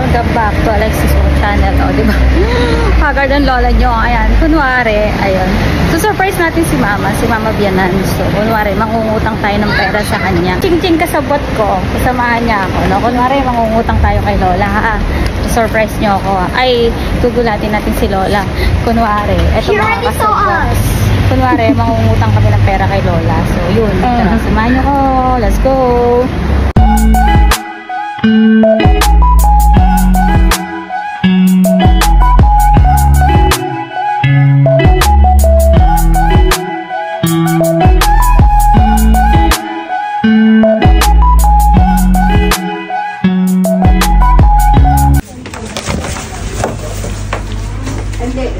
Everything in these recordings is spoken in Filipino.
welcome back to Alexis channel, o, diba? Haggard ang lola nyo, ayan, kunwari, ayun, surprise natin si Mama Bianan. So, kunwari, mangungutang tayo ng pera sa kanya. Ching-ching kasabot ko, kasamahan niya ako, no? Kunwari, mangungutang tayo kay Lola, ha? Surprise nyo ako, ay, gugulatin natin si Lola. Kunwari, eto mga kasabot. Kunwari, mangungutang kami ng pera kay Lola. So, yun, samahan nyo ko, let's go!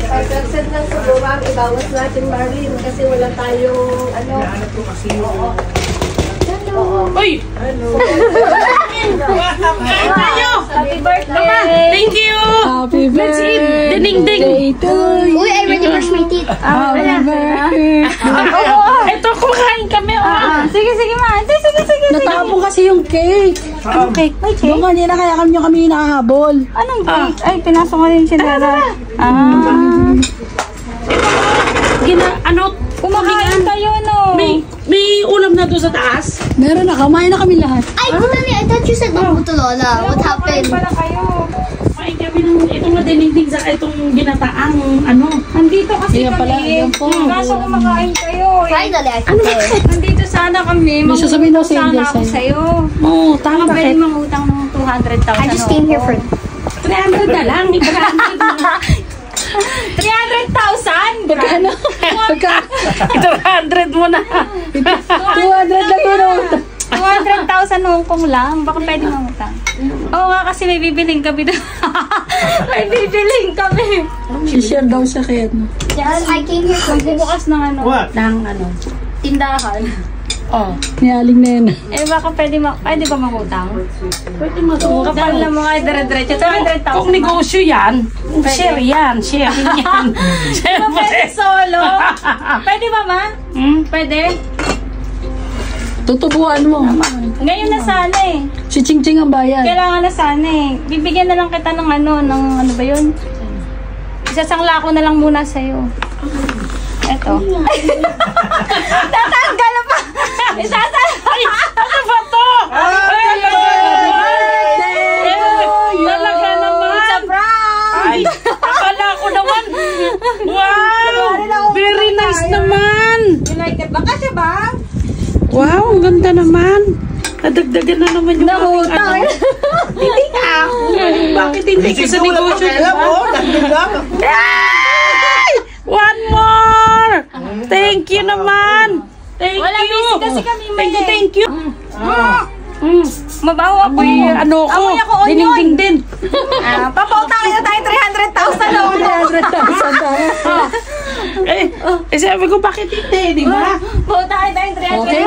Pag-percent lang sa buwang, ibawas natin, Marlene, kasi wala tayong, ano. Uy! Happy birthday! Thank you! Happy birthday! Ding-ding! Uy, I already brushed my teeth. Happy birthday! Ito, kumain kami. Sige, ma. Sige. Natapon kasi yung cake. Anong cake? May cake? Doon kanina kaya kami hinahabol. Anong cake? Ay, pinasok ko rin siya dala. Kumakain kayo, no? May ulam na doon sa taas? Meron na, kumain na kami lahat. Ay, Mami, I thought you said no to Lola. What happened? Pala kayo. Kumain kami ng itong madinigdig sa itong ginataang ano. Nandito kasi Yan kami. pala, yan po. Kaso kumakain kayo. Finally, I can say. Nandito sana kami. May sasabihin daw sa Sana Angel ako sa'yo. sa'yo. Oo, tama Baka pwede bakit? mangutang ng 200,000. I just came here for... 300 na lang. 300,000? Pagkano? 300 mo na. 200 lang yun. 200,000 Hong Kong lang. Baka pwede mangutang. Oo nga, kasi may bibiling kami doon. May bibiling kami. Si-share daw siya kaya. I came here for this. Magbubukas ng ano. Ng ano. Tindahan. Oh. Niyaling na yun. Eh baka pwede ba mangutang? Pwede matutang. Kapal na mga dire-diretso. 200,000. Kung negosyo yan, share yan. Sharing yan. Kung pwede solo. Pwede ba, Ma? Pwede? Tutubuan mo. Ngayon na sana eh. Si Ching Ching ang bayan. Kailangan na sana eh. Bibigyan na lang kita ng ano ba yun? Isasangla ko na lang muna sa'yo. Eto. Tatanggal pa! Ay! Ano ba to? Talaga naman! Surprise! Ay! Akala ko naman! Wow! Very nice naman! You like it ba? Kasi ba? Wow! Ang ganda naman! Nadagdagan na naman yung aking ano. Hindi ka! Bakit hindi ka sa negosyo? Ay! One more! Thank you naman! Thank Wala you! busy kasi kami, May. Thank you! Mabaho ako. Ano ko? Amoy ako onion. Dininding din! Papautangin na tayo 300,000 Eh, sabi ko, bakit hindi? Di ba? Pautangin tayo 300,000. Okay.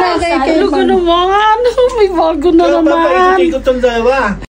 Ano ka naman? May bago na naman! Papaisip ko itong dalawa.